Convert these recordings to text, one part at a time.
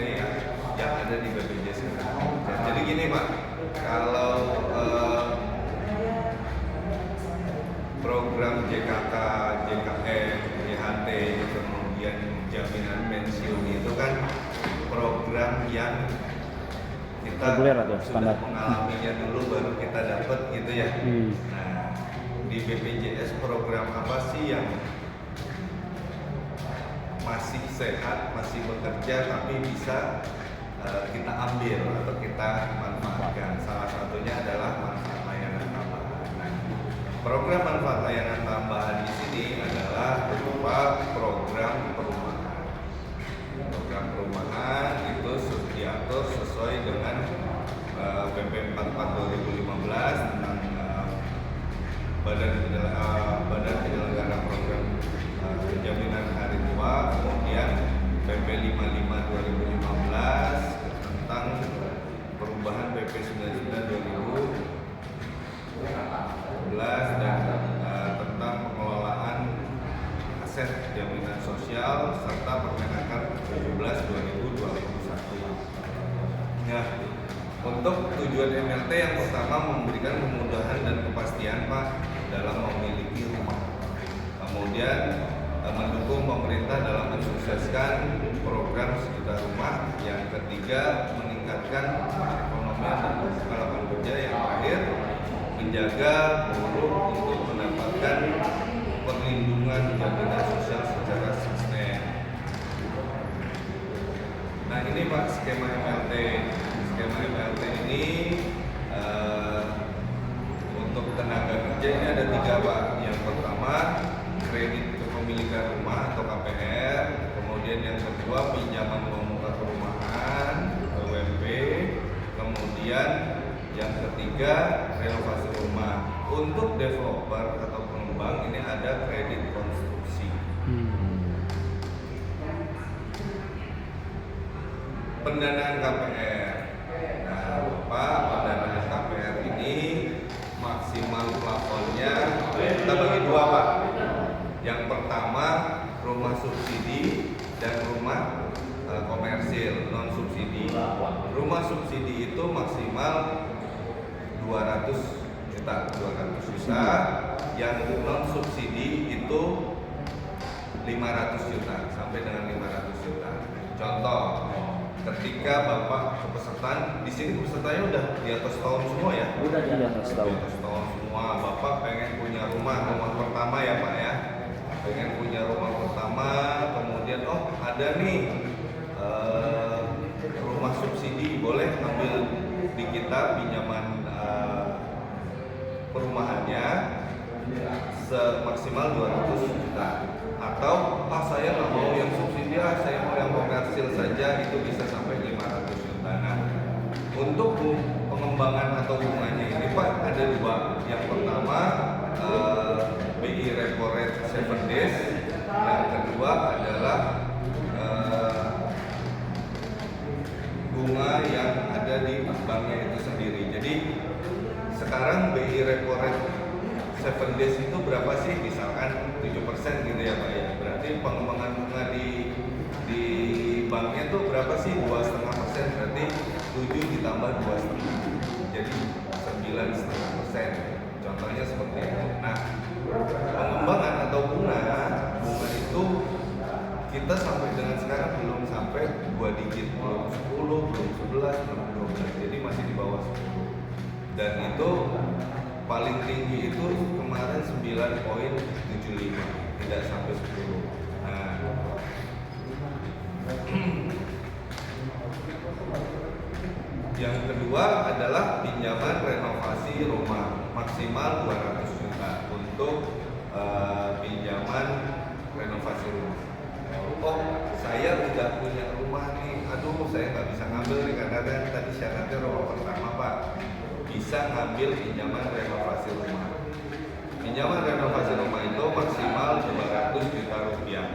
yang ada di BPJS Ketenagakerjaan. Jadi gini Pak, kalau program JKK, JKM, JHT, kemudian jaminan pensiun itu kan program yang kita sudah mengalaminya dulu baru kita dapat gitu ya. Nah, di BPJS program apa sih yang masih sehat, masih bekerja tapi bisa kita ambil atau kita manfaatkan? Salah satunya adalah manfaat layanan tambahan. Nah, program manfaat layanan tambahan di sini adalah berupa program perumahan. Program perumahan itu diatur sesuai dengan PP 44 2015 tentang Badan Penyelenggara Program Jaminan Hari Tua, kemudian PP 55 2015 tentang perubahan PP 99 2011 dan tentang pengelolaan aset jaminan sosial serta Permenaker 17 2021. Nah, untuk tujuan MLT yang pertama memberikan kemudahan dan kepastian Pak dalam memiliki rumah. Kemudian mendukung pemerintah dalam mensukseskan program sejuta rumah. Yang ketiga, meningkatkan perekonomian dan membuka lapangan kerja. Yang terakhir, menjaga buruh untuk mendapatkan perlindungan jaminan sosial secara sustain. Nah, ini Pak skema MLT. Skema MLT ini untuk tenaga kerja ini ada 3 Pak. Yang pertama, kredit kepemilikan rumah atau KPR. Kemudian yang kedua, pinjaman uang muka perumahan (UMP). Kemudian yang ketiga, renovasi rumah. Untuk developer atau pengembang ini ada kredit konstruksi. Pendanaan KPR. Nah, Pak, pendanaan KPR ini maksimal plafonnya kita bagi 2 Pak. Yang pertama, rumah subsidi dan rumah komersil non subsidi. Rumah subsidi itu maksimal 200 juta, yang non subsidi itu 500 juta sampai dengan 500 juta. Contoh, ketika Bapak kepesertaan, di sini pesertanya udah di atas tahun semua ya? Udah di atas tahun. Di atas tahun semua. Bapak pengen punya rumah pertama ya Pak ya? Pengen punya rumah pertama, kemudian ada nih rumah subsidi, boleh ambil di kita pinjaman perumahannya semaksimal 200 juta. Atau saya nggak mau yang subsidi, saya mau yang komersil saja, itu bisa sampai 500 juta. Nah, untuk pengembangan atau bunganya ini Pak ada 2. Yang pertama BI Repo Rate 7 days, yang kedua adalah bunga yang ada di banknya itu sendiri. Jadi sekarang BI Repo Rate 7 days itu berapa sih? Misalkan 7% gitu ya Pak ya. Berarti pengembangan bunga di banknya itu berapa sih? 2,5%. Berarti 7 ditambah 2,5, jadi 9,5%. Contohnya seperti itu. Nah, pengembangan atau bunga itu kita sampai dengan sekarang belum sampai 2 digit, belum 10, belum 11, belum 12, jadi masih di bawah 10. Dan itu paling tinggi itu kemarin 9,75, tidak sampai 10. Nah, yang kedua adalah pinjaman renovasi rumah maksimal 200 juta untuk pinjaman renovasi rumah. Saya udah punya rumah nih, saya nggak bisa ngambil nih karena kan tadi syaratnya rumah pertama Pak. Bisa ngambil pinjaman renovasi rumah. Pinjaman renovasi rumah itu maksimal 200 juta rupiah,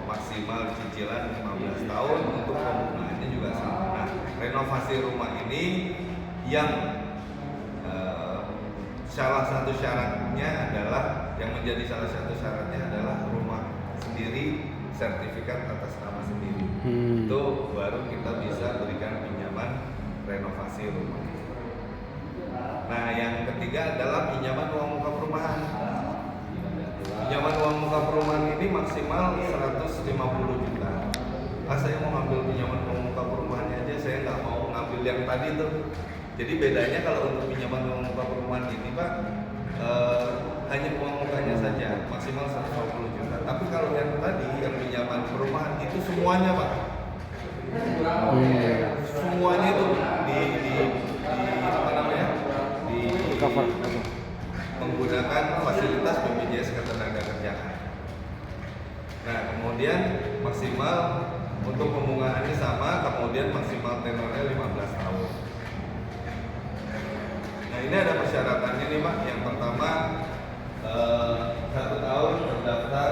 maksimal cicilan 15 tahun, untuk pembungaannya juga sama. Nah, renovasi rumah ini yang salah satu syaratnya adalah, yang menjadi salah satu syaratnya adalah rumah sendiri, sertifikat atas nama sendiri. Itu baru kita bisa renovasi rumah. Nah, yang ketiga adalah pinjaman uang muka perumahan. Pinjaman uang muka perumahan ini maksimal 150 juta. Saya mau ngambil pinjaman uang muka perumahannya aja, saya nggak mau ngambil yang tadi tuh. Jadi bedanya kalau untuk pinjaman uang muka perumahan ini Pak, hanya uang mukanya saja, maksimal 150 juta. Tapi kalau yang tadi, yang pinjaman perumahan itu semuanya Pak. Semuanya itu di apa namanya? Di cover menggunakan fasilitas BPJS Ketenagakerjaan. Nah, kemudian maksimal untuk pembungaannya sama, kemudian maksimal tenornya 15 tahun. Nah, ini ada persyaratannya nih Pak. Yang pertama 1 tahun terdaftar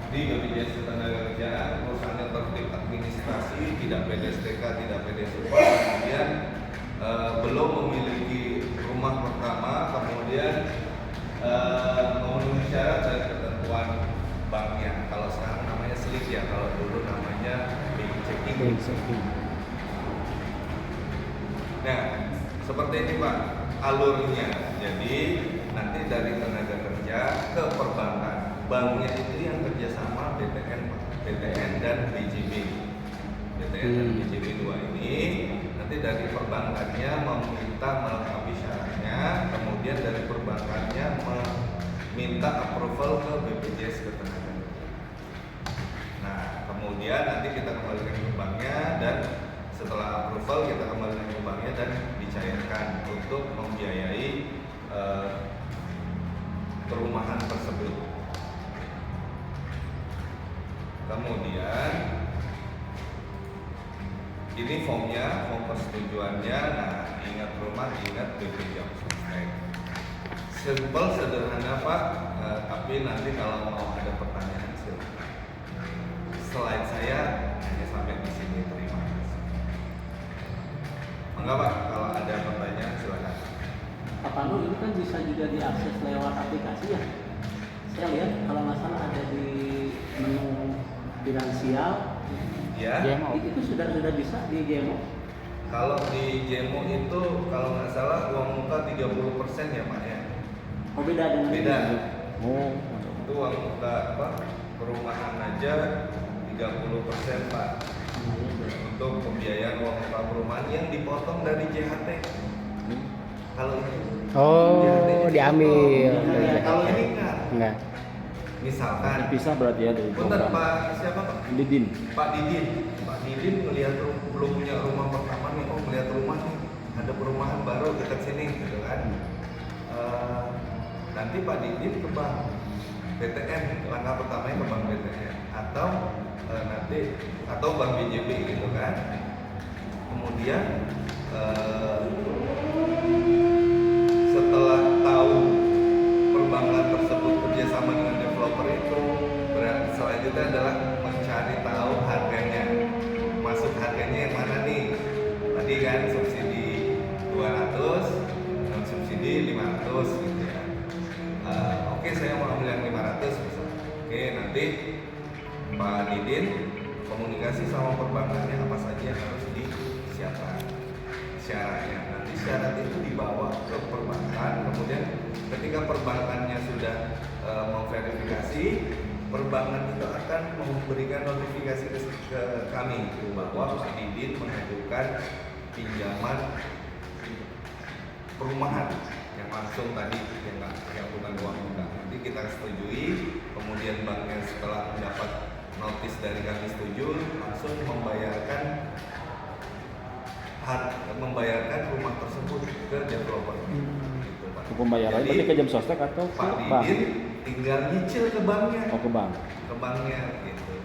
di BPJS Ketenagakerjaan, perusahaannya tertib administrasi, tidak PDSTK, tidak PDSUPA, kemudian belum memiliki rumah pertama, kemudian memenuhi syarat dan ketentuan banknya. Kalau sekarang namanya SLIK ya, kalau dulu namanya bank checking. Nah, seperti ini Pak alurnya. Jadi nanti dari tenaga kerja ke perbankan. Banknya itu yang kerjasama BTN dan BJB. BTN dan BJB 2 ini nanti dari perbankannya meminta melengkapi syaratnya, kemudian dari perbankannya meminta approval ke BPJS Ketenagakerjaan. Nah, kemudian nanti kita kembalikan ke banknya, dan setelah approval kita kembalikan ke banknya dan dicairkan untuk membiayai perumahan tersebut. Kemudian ini formnya, form persetujuannya. Nah, ingat rumah, ingat BPJS. Simpel, sederhana Pak, tapi nanti kalau mau ada pertanyaan silakan. Slide saya hanya sampai di sini. Terima kasih. Enggak Pak, kalau ada pertanyaan silakan. Pak Pandu, ini kan bisa juga diakses lewat aplikasi ya? Saya lihat kalau nggak salah ada di menu finansial. Ya. Itu sudah bisa di Jemo. Kalau di Jemo itu kalau nggak salah uang muka 30% ya Pak ya. Oh, beda dengan Beda. Oh, Itu uang muka apa? Perumahan aja 30% Pak. Untuk pembiayaan uang muka perumahan yang dipotong dari JHT. Kalau itu JHT-nya diambil. dipotong. Kalau ini Enggak. misalkan Bisa berarti ya dari Bentar Pak, siapa Pak? Didin. Pak Didin ngelihat belum punya rumah pertama nih, oh ngelihat rumah nih, ada perumahan baru dekat sini gitu kan. Nanti Pak Didin ke bank BTN, langkah pertamanya ke bank BTN atau atau bank BJB gitu kan. Kemudian setelah tahu perbankan tersebut kerjasama dengan developer itu, berarti selanjutnya adalah mencari tahu harganya, masuk harganya yang mana nih. Tadi kan subsidi 200, non subsidi 500 gitu ya. Oke, saya mau ambil yang 500 misalnya. Oke, nanti Pak Didin komunikasi sama perbankannya apa saja yang harus disiapkan syaratnya. Nanti syarat itu dibawa ke perbankan, kemudian ketika perbankannya sudah memverifikasi, perbankan itu akan memberikan notifikasi ke kami bahwa Pak Didin mengajukan pinjaman perumahan yang langsung tadi, yang bukan uang muka. Nanti kita setujui, kemudian banknya setelah mendapat notis dari kami setuju, langsung membayarkan rumah tersebut ke developer. Gitu, Pak. Pembayaran Jadi, tapi ke jam sostek atau ke Pak bank? Didin tinggal nyicil ke banknya. Oh, ke bank. Ke banknya gitu.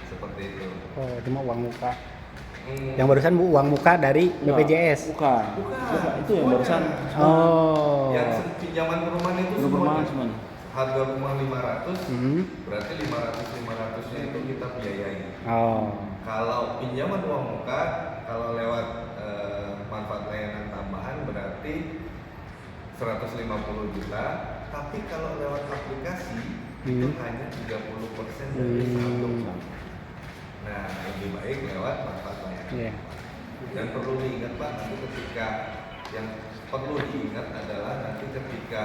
Seperti itu. Oh, cuma uang muka. Yang Yang barusan Bu, uang muka dari BPJS. Bukan. Itu yang barusan. Oh. Yang pinjaman perumahan itu Perumahan semuanya. semuanya. Harga rumah 500, Hmm. berarti 500-500-nya itu kita biayai. Oh. Kalau pinjaman uang muka, kalau lewat manfaat layanan tambahan berarti 150 juta, tapi kalau lewat aplikasi itu hanya 30% dari Hmm. saldo. Nah, lebih baik lewat manfaat layanan. Iya. Dan perlu diingat Pak, nanti ketika yang perlu diingat adalah nanti ketika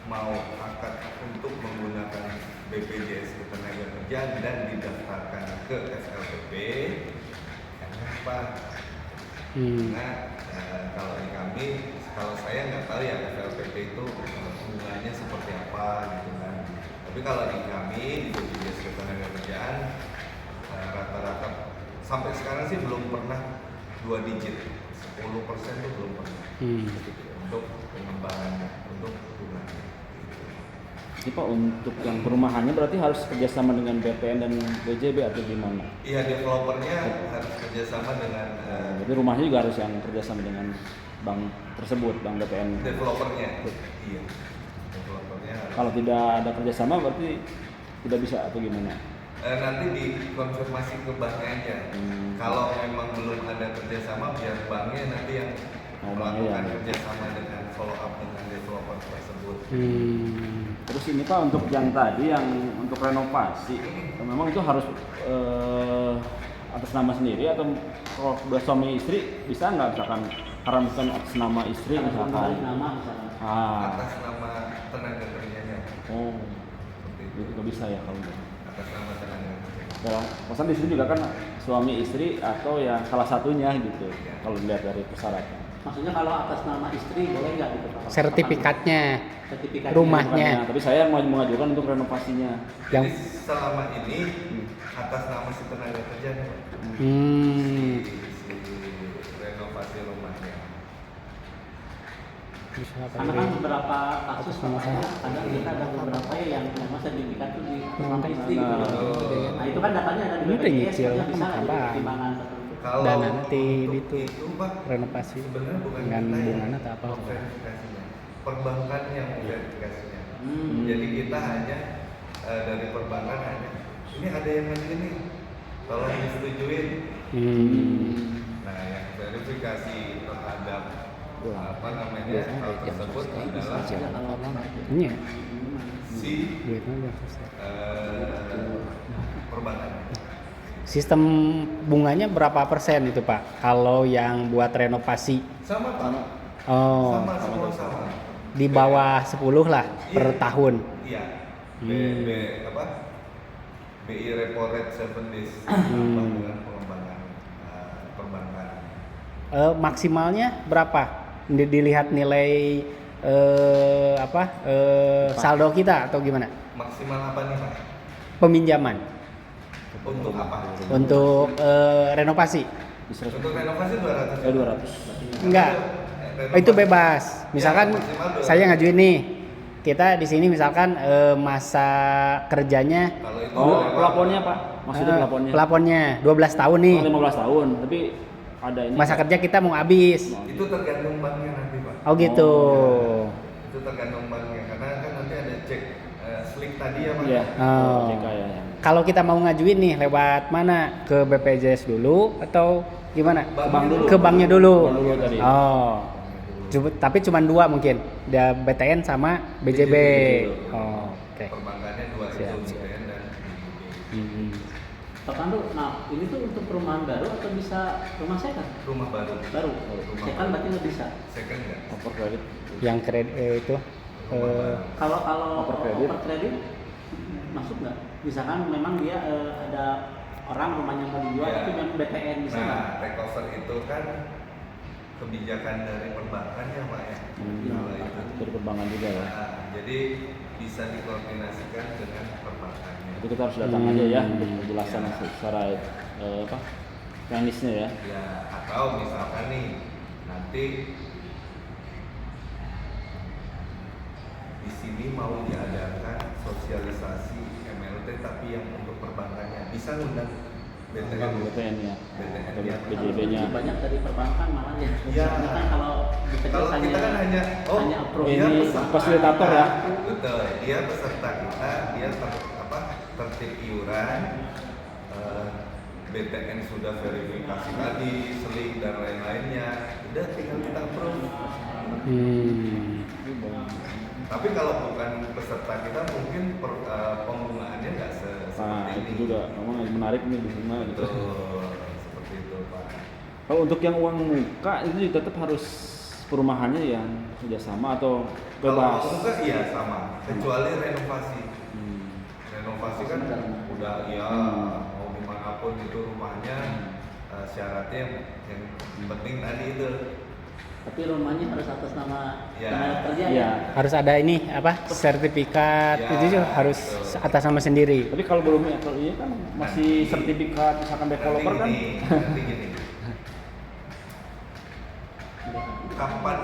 mau akad untuk menggunakan BPJS Ketenagakerjaan dan didaftarkan ke SLPP, jangan lupa. Nah, kalau di kami, kalau saya nggak tahu ya SLPP itu bunganya seperti apa gitu kan. Tapi kalau di kami di BPJS Ketenagakerjaan rata-rata sampai sekarang sih belum pernah 2 digit, 10% itu belum pernah untuk pengembangannya, untuk bunganya. Jadi Pak, untuk yang perumahannya berarti harus kerjasama dengan BPN dan BJB atau gimana? Iya, developernya harus kerjasama dengan Jadi rumahnya juga harus yang kerjasama dengan bank tersebut, bank BPN. developernya. Iya, developernya. Kalau tidak ada kerjasama berarti tidak bisa atau gimana? Nanti dikonfirmasi ke banknya aja. Kalau memang belum ada kerjasama, biar banknya nanti yang melakukan kerjasama dengan follow up dengan developer tersebut. Terus ini Pak, untuk yang tadi yang untuk renovasi, memang itu harus atas nama sendiri atau kalau udah suami istri bisa nggak misalkan karena bukan atas nama istri Karena misalkan? pembalik nama misalnya. Atas nama tenaga kerjanya. Oh, Seperti itu itu. nggak bisa ya kalau gitu. Atas nama tenaga kerja. Kalau pesan di sini juga kan suami istri atau ya salah satunya gitu. Kalau dilihat dari persyaratan. Maksudnya kalau atas nama istri boleh nggak gitu Pak? Sertifikatnya, Sertifikatnya. rumahnya. Bukannya, tapi saya mau mengajukan untuk renovasinya. Jadi Yang- selama ini atas nama si tenaga kerja nih, Pak. Si renovasi rumahnya. Karena kan beberapa kasus makanya kadang kita ada beberapa yang memang sertifikat itu di nama istri gitu. Nah itu kan datanya ada di Ini udah BPJS, nyicil, dia bisa kan ada tambahan. pertimbangan tertentu. Kalau Dana nanti untuk itu Pak, renovasi sebenarnya bukan dengan kita bunganya yang atau apa? verifikasinya, perbankan yang verifikasinya. Jadi Hmm. kita hanya dari perbankan hanya ini ada yang ini, tolong disetujuin. Nah, yang verifikasi terhadap apa namanya hal tersebut adalah Iya, si duitnya udah selesai. perbankan. Sistem bunganya berapa persen itu Pak? Kalau yang buat renovasi? Sama Pak. Oh, Sama semua sama. di bawah 10 lah per Iya. tahun. Iya. Hmm. Apa? BI Repo Rate 7 days dengan pengembangan perbankan. Maksimalnya berapa? Dilihat nilai saldo kita atau gimana? Maksimal apa nih Pak? Peminjaman Untuk apa? untuk renovasi? Untuk renovasi 200. 200. Enggak. Itu bebas. Misalkan maksimal 200. saya ngajuin nih, kita di sini misalkan masa kerjanya Kalau itu Oh, lewat- pelaponnya Pak. Maksudnya pelaponnya. pelaponnya 12 tahun nih. Oh, 15 tahun, tapi ada ini. Masa kerja kita mau habis. itu tergantung banknya nanti Pak. Oh gitu. Itu tergantung banknya karena kan nanti ada cek slip tadi ya Pak. Iya. Oh. JK ya. Kalau kita mau ngajuin nih lewat mana? Ke BPJS dulu atau gimana? Bank dulu. Ke banknya dulu. Bank dulu tadi. Oh. Tapi cuma 2 mungkin. Ada BTN sama BJB. BJB. Oh, oke. Perbankannya 2 itu Siap, siap. BTN dan BJB. Pak Pandu, nah ini tuh untuk perumahan baru atau bisa rumah second? Rumah baru. Baru. Rumah Second baru. berarti nggak bisa. Second enggak? Over credit. Yang kredit itu Kalau Over credit. over credit masuk nggak? Misalkan memang dia ada orang rumahnya mau dijual Ya. tapi memang BTN bisa nggak? Nah, takeover itu kan kebijakan dari perbankan ya Pak ya. Kalau itu. Dari perbankan juga ya. Nah, jadi bisa dikoordinasikan dengan perbankannya. Itu kita harus datang aja ya untuk penjelasan secara apa? Teknisnya ya. Ya, atau misalkan nih nanti di sini mau diadakan sosialisasi MLT tapi yang untuk perbankannya bisa ngundang BTN. BTN ya. BTN Atau ya. BJB-nya. Lebih banyak dari perbankan malah ya. Iya. Karena kan kalau BPJS Kalau kita kan hanya hanya approve. dia Ini peserta. fasilitator ya. Betul, dia peserta kita, dia tertib iuran, BTN sudah verifikasi tadi, seling dan lain-lainnya, udah tinggal kita approve. Tapi kalau bukan peserta kita mungkin pembungaannya nggak Nah, seperti itu ini. juga memang menarik nih bunga gitu. Betul, seperti itu Pak. Kalau untuk yang uang muka itu juga tetap harus perumahannya yang kerjasama atau Kalau bebas. enggak iya sama, kecuali renovasi. Hmm. Renovasi kan udah ya mau dimanapun itu rumahnya syaratnya yang penting tadi itu Tapi rumahnya harus atas nama Ya. tenaga kerja Iya. ya. Harus ada ini apa sertifikat Ya, itu juga harus betul. atas nama sendiri. Tapi kalau belum ya, kalau ini kan masih Nanti- sertifikat misalkan developer kan. nanti gini. Kapan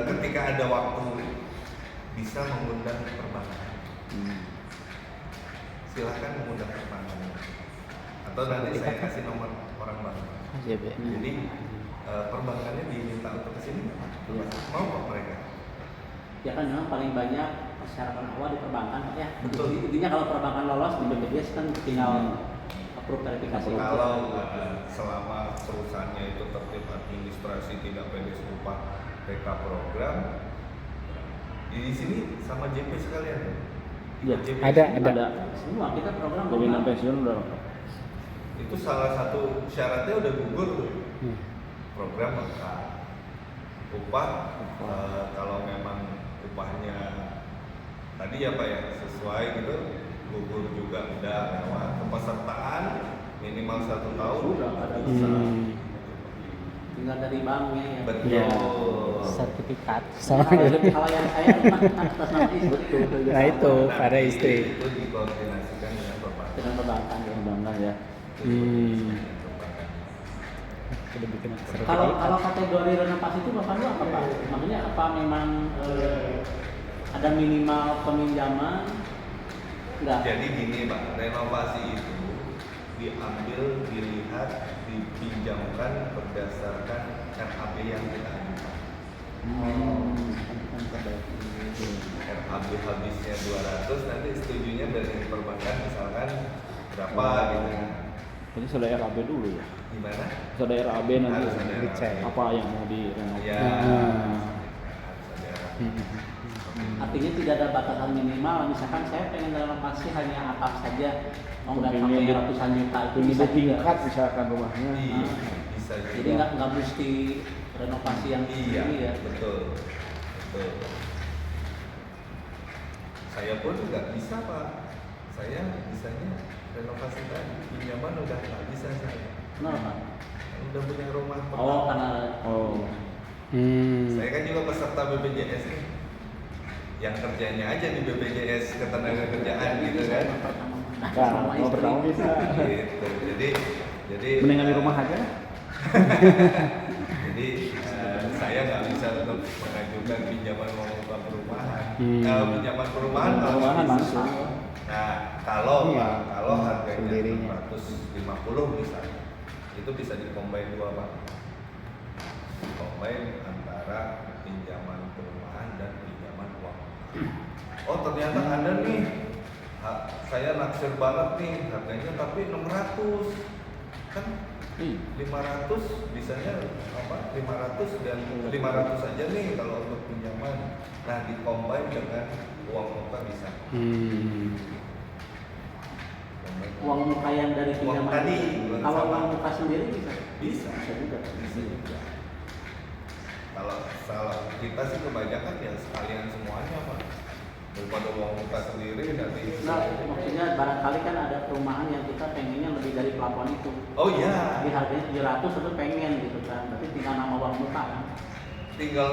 ketika ada waktu bisa mengundang perbankan? Hmm. Silahkan mengundang perbankan. Atau nanti saya kasih nomor orang bank. Iya, Be. Jadi perbankannya diminta untuk kesini nggak? Iya. Mau kok mereka? Ya kan memang paling banyak persyaratan awal di perbankan Pak, ya. Betul. Intinya kalau perbankan lolos di BPJS kan tinggal approve verifikasi. Kalau selama perusahaannya itu tertib administrasi tidak PDS upah PK program, di sini sama JP sekalian. Iya. JP Ada, sini. ada. Semua kita program Jaminan lengkap. pensiun udah lengkap. Itu salah satu syaratnya udah gugur tuh. Hmm. Program lengkap. Upah kalau memang upahnya tadi ya Pak ya sesuai gitu gugur juga udah lewat. Kepesertaan minimal 1 tahun Sudah ada. Hmm. Tinggal dari banknya ya. Betul. Ya. Sertifikat. Nah, kalau yang saya cuma atas nama istri. Nah, itu pada Nanti istri. itu dikoordinasikan dengan perbankan. Dengan perbankan ya. Bangga ya. Hmm. Udah bikin Kalau sertifikat. kategori renovasi itu Bapak lu apa Pak? Maksudnya apa memang ada minimal peminjaman? Enggak. Jadi gini Pak, renovasi itu diambil, dilihat, dipinjamkan berdasarkan RAB yang kita ajukan. RAB habisnya 200, nanti setujunya dari perbankan misalkan berapa gitu. Jadi sudah RAB dulu ya. Gimana? Sudah RAB nanti Harus ada RAB. dicek. apa yang mau direnovasi. Ya, Hmm. harus ada RAB. Artinya tidak ada batasan minimal. Misalkan saya pengen renovasi hanya atap saja, mau nggak Pengen sampai di- ratusan juta itu Ini bisa juga. tingkat misalkan rumahnya. Iya, bisa Jadi juga. nggak mesti renovasi yang Iya, tinggi ya. betul. Betul. Saya pun nggak bisa Pak. Saya bisanya renovasi tadi. Pinjaman udah nggak bisa saya. Kenapa Pak? Udah punya rumah. Oh karena Oh. Hmm. Saya kan juga peserta BPJS nih. Yang kerjanya aja di BPJS ketenagakerjaan gitu kan. Nah, Sama mau istri. pertama bisa. Gitu. Jadi Mendingan di rumah aja. Jadi saya nggak bisa untuk mengajukan pinjaman uang muka perumahan. Pinjaman perumahan Perumahan bisa. langsung. Nah kalau Iya. Pak, kalau harganya Sendirinya. 650 misalnya, itu bisa dikombin dua Pak. Dikombin antara pinjaman perumahan dan pinjaman uang. Oh ternyata ada nih, saya naksir banget nih harganya tapi 600 kan. 500 bisanya apa 500 dan 500 aja nih kalau untuk pinjaman. Nah dikombin dengan uang muka bisa. uang muka yang dari Uang pinjaman tadi, itu. bukan Kalau sama. uang muka sendiri bisa. Bisa. Bisa juga. Bisa juga. Kalau kita sih kebanyakan ya sekalian semuanya Pak. Daripada uang muka sendiri nanti. Nah, maksudnya barangkali kan ada perumahan yang kita pengennya lebih dari plafon itu. Oh iya. Jadi harganya 700 itu pengen gitu kan. Tapi tinggal nama uang muka kan. Tinggal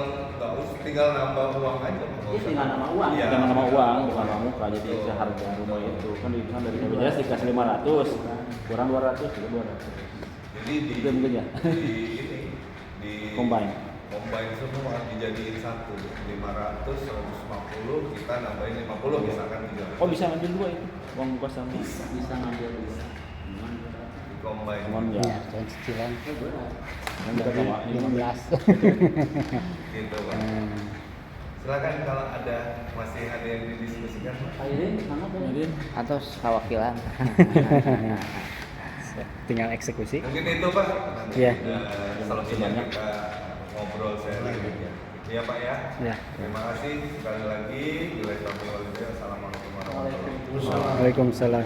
nambah uang aja Pak. Nggak Iya, usah. tinggal nama uang. Iya. Bukan nama uang, bukan nama muka. Jadi Betul. harga rumah itu kan bisa dari BPJS dikasih 500, kurang 200, juga 200. Jadi Itu mungkin ya. di Combine. combine semua dijadiin satu 500 150 kita nambahin 50 misalkan 300. Oh bisa ngambil dua itu uang muka sama. Bisa ngambil dua. Di combine. Cuman ya, Ya, jangan cicilan. Oh, berat. yang kita sama ini 15. Gitu Pak. Silakan kalau masih ada yang didiskusikan Pak. Pak Irin, mana Pak? Jadi Atau kawakilan. Tinggal eksekusi. Mungkin itu Pak. Nanti Iya. selebihnya Banyak. kita ngobrol sharing ya. Kita Iya Pak ya. Ya. Terima kasih sekali lagi. Assalamualaikum warahmatullahi wabarakatuh. Waalaikumsalam.